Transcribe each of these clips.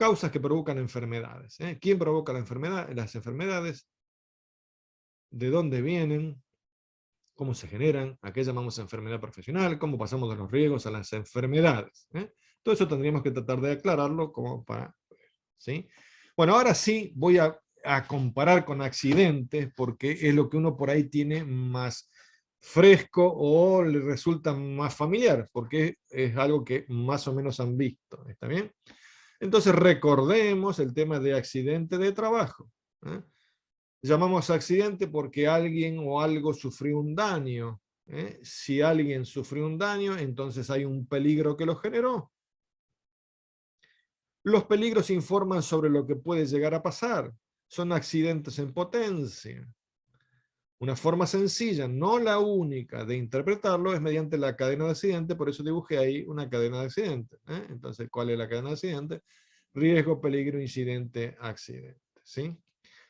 Causas que provocan enfermedades. ¿Quién provoca la enfermedad? Las enfermedades, de dónde vienen, cómo se generan, a qué llamamos enfermedad profesional, cómo pasamos de los riesgos a las enfermedades. Todo eso tendríamos que tratar de aclararlo como para... ¿sí? Bueno, ahora sí voy a comparar con accidentes, porque es lo que uno por ahí tiene más fresco o le resulta más familiar, porque es algo que más o menos han visto. ¿Está bien? Entonces recordemos el tema de accidente de trabajo. Llamamos accidente porque alguien o algo sufrió un daño. Si alguien sufrió un daño, entonces hay un peligro que lo generó. Los peligros informan sobre lo que puede llegar a pasar. Son accidentes en potencia. Una forma sencilla, no la única, de interpretarlo es mediante la cadena de accidentes, por eso dibujé ahí una cadena de accidentes. Entonces, ¿cuál es la cadena de accidentes? Riesgo, peligro, incidente, accidente. ¿Sí?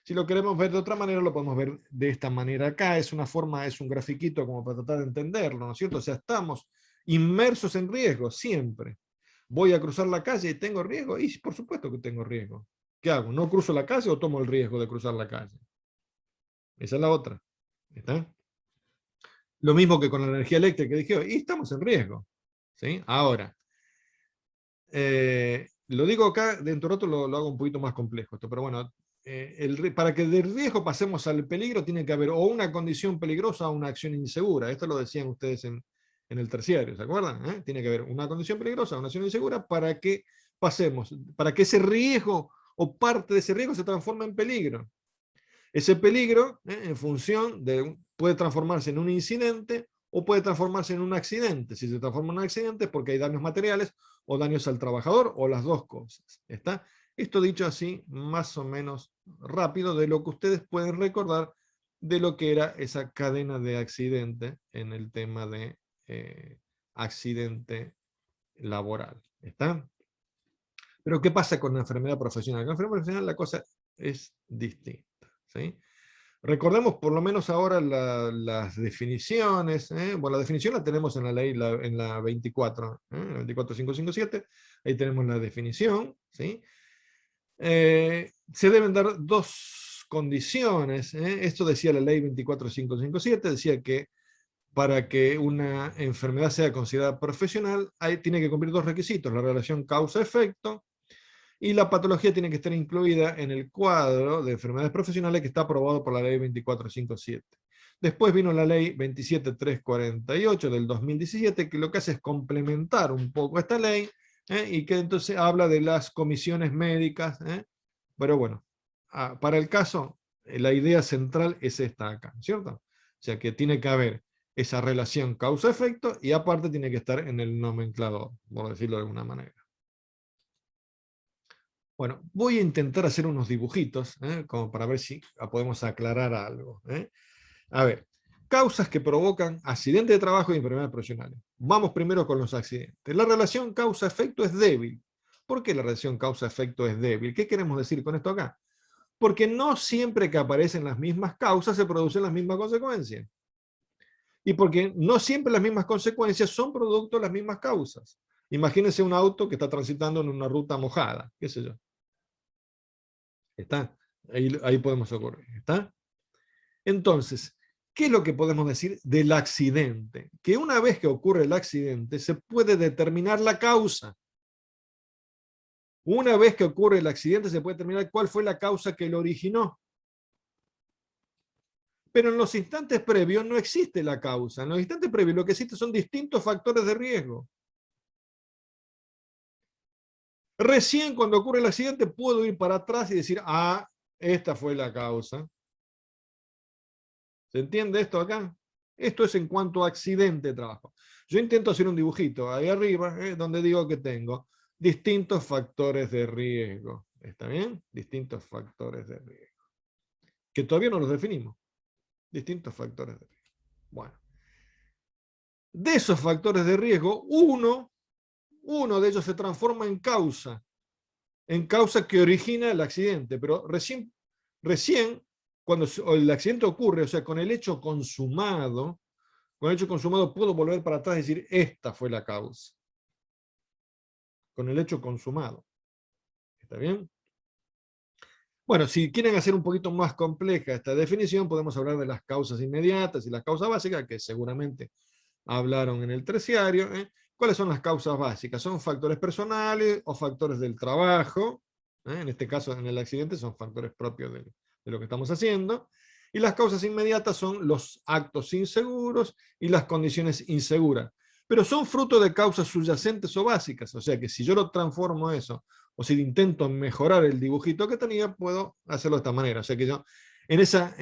Si lo queremos ver de otra manera, lo podemos ver de esta manera acá. Es una forma, es un grafiquito como para tratar de entenderlo, ¿no es cierto? O sea, estamos inmersos en riesgo siempre. Voy a cruzar la calle y tengo riesgo. Y por supuesto que tengo riesgo. ¿Qué hago? ¿No cruzo la calle o tomo el riesgo de cruzar la calle? Esa es la otra. ¿Está? Lo mismo que con la energía eléctrica, dije, y estamos en riesgo. ¿Sí? Ahora, lo digo acá, dentro de otro lo hago un poquito más complejo esto, pero bueno, para que del riesgo pasemos al peligro tiene que haber o una condición peligrosa o una acción insegura. Esto lo decían ustedes en el terciario, ¿se acuerdan? Tiene que haber una condición peligrosa o una acción insegura para que pasemos, para que ese riesgo o parte de ese riesgo se transforme en peligro. Ese peligro, en función de, puede transformarse en un incidente o puede transformarse en un accidente. Si se transforma en un accidente es porque hay daños materiales o daños al trabajador o las dos cosas. ¿Está? Esto dicho así, más o menos rápido, de lo que ustedes pueden recordar de lo que era esa cadena de accidente en el tema de accidente laboral. ¿Está? Pero ¿qué pasa con la enfermedad profesional? Con la enfermedad profesional la cosa es distinta. ¿Sí? Recordemos por lo menos ahora las definiciones. Bueno, la definición la tenemos en la ley, en la 24, la 24557, ahí tenemos la definición. ¿Sí? Se deben dar dos condiciones. Esto decía la ley 24557, decía que para que una enfermedad sea considerada profesional, tiene que cumplir dos requisitos: la relación causa-efecto, y la patología tiene que estar incluida en el cuadro de enfermedades profesionales que está aprobado por la ley 2457. Después vino la ley 27348 del 2017, que lo que hace es complementar un poco esta ley, y que entonces habla de las comisiones médicas. Pero bueno, para el caso, la idea central es esta acá, ¿cierto? O sea que tiene que haber esa relación causa-efecto y aparte tiene que estar en el nomenclador, por decirlo de alguna manera. Bueno, voy a intentar hacer unos dibujitos, como para ver si podemos aclarar algo. A ver, causas que provocan accidentes de trabajo y enfermedades profesionales. Vamos primero con los accidentes. La relación causa-efecto es débil. ¿Por qué la relación causa-efecto es débil? ¿Qué queremos decir con esto acá? Porque no siempre que aparecen las mismas causas se producen las mismas consecuencias. Y porque no siempre las mismas consecuencias son producto de las mismas causas. Imagínense un auto que está transitando en una ruta mojada, qué sé yo. ¿Está? Ahí podemos ocurrir. ¿Está? Entonces, ¿qué es lo que podemos decir del accidente? Que una vez que ocurre el accidente, se puede determinar la causa. Una vez que ocurre el accidente, se puede determinar cuál fue la causa que lo originó. Pero en los instantes previos no existe la causa. En los instantes previos lo que existe son distintos factores de riesgo. Recién cuando ocurre el accidente puedo ir para atrás y decir, esta fue la causa. ¿Se entiende esto acá? Esto es en cuanto a accidente de trabajo. Yo intento hacer un dibujito ahí arriba, donde digo que tengo distintos factores de riesgo. ¿Está bien? Distintos factores de riesgo. Que todavía no los definimos. Distintos factores de riesgo. Bueno. De esos factores de riesgo, uno de ellos se transforma en causa que origina el accidente. Pero recién cuando el accidente ocurre, o sea, con el hecho consumado, puedo volver para atrás y decir, esta fue la causa. Con el hecho consumado. ¿Está bien? Bueno, si quieren hacer un poquito más compleja esta definición, podemos hablar de las causas inmediatas y las causas básicas, que seguramente hablaron en el terciario. ¿Cuáles son las causas básicas? ¿Son factores personales o factores del trabajo? En este caso, en el accidente, son factores propios de lo que estamos haciendo. Y las causas inmediatas son los actos inseguros y las condiciones inseguras. Pero son fruto de causas subyacentes o básicas. O sea que si yo lo transformo eso, o si intento mejorar el dibujito que tenía, puedo hacerlo de esta manera. O sea que yo, en esa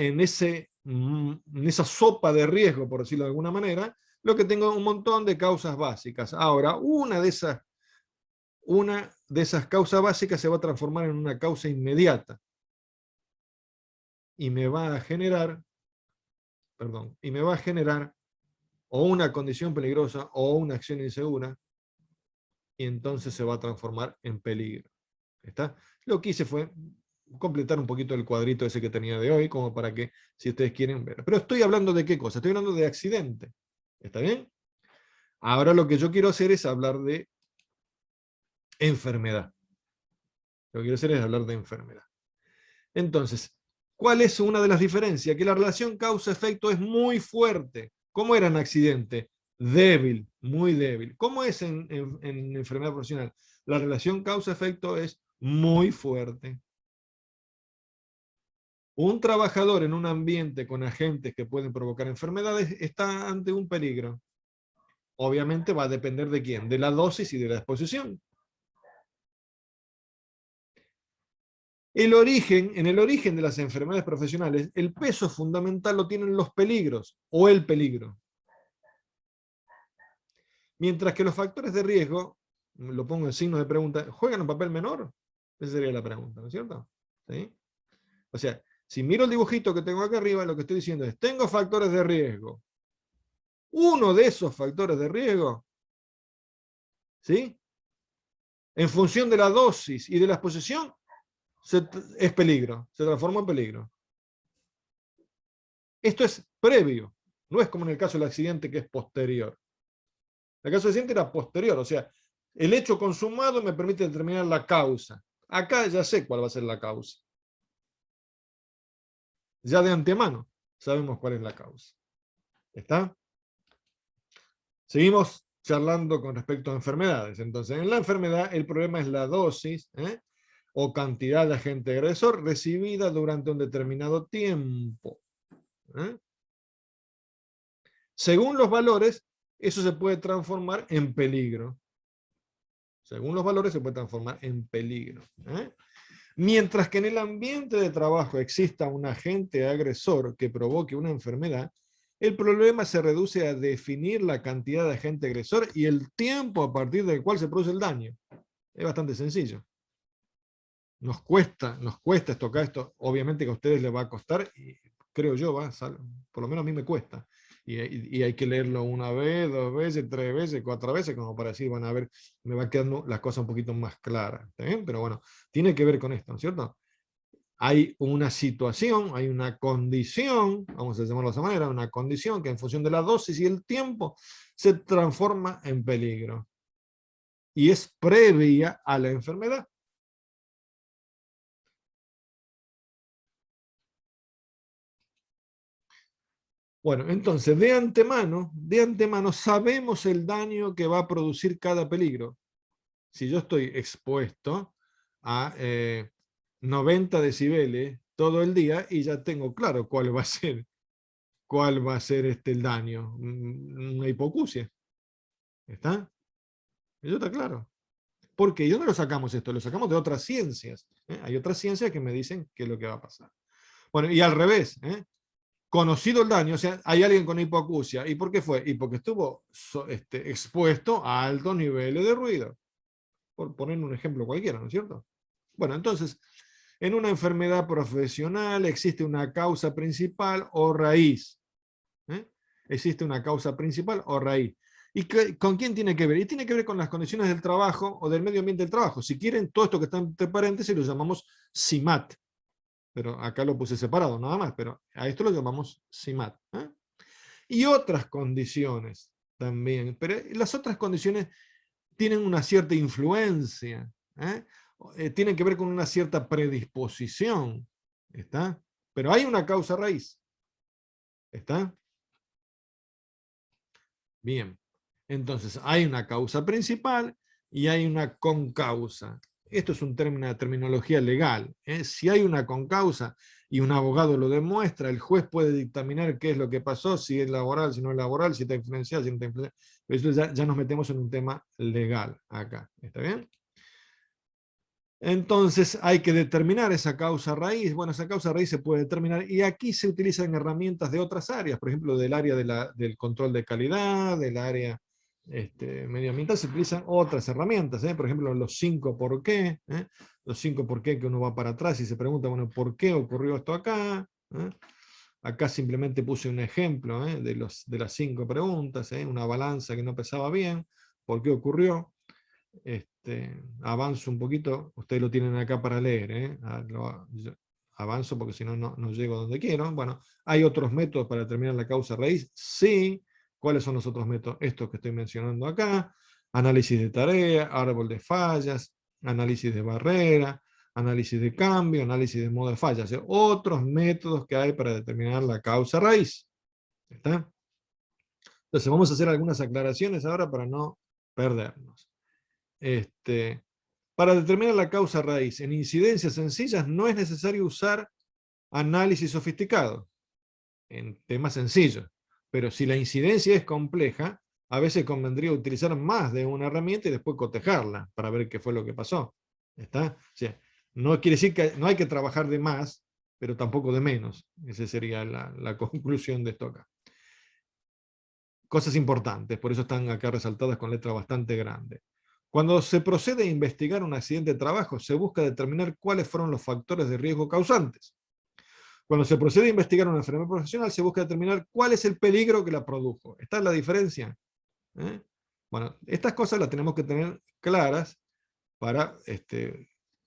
sopa de riesgo, por decirlo de alguna manera, lo que tengo es un montón de causas básicas. Ahora, una de esas causas básicas se va a transformar en una causa inmediata y me va a generar, o una condición peligrosa o una acción insegura, y entonces se va a transformar en peligro. ¿Está? Lo que hice fue completar un poquito el cuadrito ese que tenía de hoy, como para que, si ustedes quieren ver. Pero estoy hablando de qué cosa, estoy hablando de accidente. ¿Está bien? Ahora lo que yo quiero hacer es hablar de enfermedad. Lo que quiero hacer es hablar de enfermedad. Entonces, ¿cuál es una de las diferencias? Que la relación causa-efecto es muy fuerte. ¿Cómo era en accidente? Débil, muy débil. ¿Cómo es en enfermedad profesional? La relación causa-efecto es muy fuerte. Un trabajador en un ambiente con agentes que pueden provocar enfermedades está ante un peligro. Obviamente va a depender de quién, de la dosis y de la exposición. En el origen de las enfermedades profesionales, el peso fundamental lo tienen los peligros o el peligro. Mientras que los factores de riesgo, lo pongo en signo de pregunta, ¿juegan un papel menor? Esa sería la pregunta, ¿no es cierto? ¿Sí? O sea, si miro el dibujito que tengo acá arriba, lo que estoy diciendo es, tengo factores de riesgo. Uno de esos factores de riesgo, ¿sí? En función de la dosis y de la exposición, es peligro, se transforma en peligro. Esto es previo, no es como en el caso del accidente que es posterior. El caso del accidente era posterior, o sea, el hecho consumado me permite determinar la causa. Acá ya sé cuál va a ser la causa. Ya de antemano sabemos cuál es la causa. ¿Está? Seguimos charlando con respecto a enfermedades. Entonces, en la enfermedad el problema es la dosis o cantidad de agente agresor recibida durante un determinado tiempo. Según los valores, eso se puede transformar en peligro. Según los valores se puede transformar en peligro. Mientras que en el ambiente de trabajo exista un agente agresor que provoque una enfermedad, el problema se reduce a definir la cantidad de agente agresor y el tiempo a partir del cual se produce el daño. Es bastante sencillo. Nos cuesta tocar esto. Obviamente que a ustedes les va a costar, y creo yo, por lo menos a mí me cuesta. Y hay que leerlo una vez, dos veces, tres veces, cuatro veces, como para decir, van a ver, me va quedando las cosas un poquito más claras. ¿Está bien? Pero bueno, tiene que ver con esto, ¿no es cierto? Hay una situación, hay una condición, vamos a llamarlo de esa manera, una condición que en función de la dosis y el tiempo se transforma en peligro. Y es previa a la enfermedad. Bueno, entonces de antemano sabemos el daño que va a producir cada peligro. Si yo estoy expuesto a 90 decibeles todo el día y ya tengo claro cuál va a ser el daño, una hipoacusia. ¿Está? Eso está claro. Porque yo no lo sacamos esto, lo sacamos de otras ciencias. Hay otras ciencias que me dicen qué es lo que va a pasar. Bueno, y al revés, conocido el daño, o sea, hay alguien con hipoacusia. ¿Y por qué fue? Y porque estuvo expuesto a altos niveles de ruido. Por poner un ejemplo cualquiera, ¿no es cierto? Bueno, entonces, en una enfermedad profesional existe una causa principal o raíz. Existe una causa principal o raíz. ¿Y con quién tiene que ver? Y tiene que ver con las condiciones del trabajo o del medio ambiente del trabajo. Si quieren, todo esto que está entre paréntesis lo llamamos CIMAT. Pero acá lo puse separado, nada más, pero a esto lo llamamos CIMAT. Y otras condiciones también, pero las otras condiciones tienen una cierta influencia. tienen que ver con una cierta predisposición, ¿está? Pero hay una causa raíz, ¿está? Bien, entonces hay una causa principal y hay una concausa. Esto es una terminología legal. Si hay una concausa y un abogado lo demuestra, el juez puede dictaminar qué es lo que pasó, si es laboral, si no es laboral, si está influenciado, si no está influenciado. Pero eso ya nos metemos en un tema legal acá. ¿Está bien? Entonces hay que determinar esa causa raíz. Bueno, esa causa raíz se puede determinar y aquí se utilizan herramientas de otras áreas, por ejemplo, del área del control de calidad, del área medioambiental, se utilizan otras herramientas, por ejemplo, los 5 por qué, los 5 por qué que uno va para atrás y se pregunta, bueno, ¿por qué ocurrió esto acá? Acá simplemente puse un ejemplo de las 5 preguntas, una balanza que no pesaba bien, ¿por qué ocurrió? Avanzo un poquito, ustedes lo tienen acá para leer, avanzo porque si no, no llego a donde quiero. Bueno, ¿hay otros métodos para determinar la causa raíz? Sí. ¿Cuáles son los otros métodos? Estos que estoy mencionando acá: análisis de tarea, árbol de fallas, análisis de barrera, análisis de cambio, análisis de modo de falla. O sea, otros métodos que hay para determinar la causa raíz. ¿Está? Entonces vamos a hacer algunas aclaraciones ahora para no perdernos. Para determinar la causa raíz en incidencias sencillas no es necesario usar análisis sofisticado en temas sencillos, pero si la incidencia es compleja, a veces convendría utilizar más de una herramienta y después cotejarla para ver qué fue lo que pasó. ¿Está? O sea, no quiere decir que no hay que trabajar de más, pero tampoco de menos. Esa sería la conclusión de esto acá. Cosas importantes, por eso están acá resaltadas con letra bastante grande. Cuando se procede a investigar un accidente de trabajo, se busca determinar cuáles fueron los factores de riesgo causantes. Cuando se procede a investigar una enfermedad profesional, se busca determinar cuál es el peligro que la produjo. ¿Esta es la diferencia? Bueno, estas cosas las tenemos que tener claras para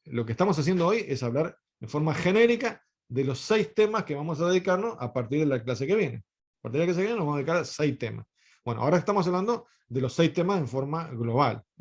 lo que estamos haciendo hoy es hablar en forma genérica de los 6 temas que vamos a dedicarnos a partir de la clase que viene. A partir de la clase que viene nos vamos a dedicar a 6 temas. Bueno, ahora estamos hablando de los 6 temas en forma global.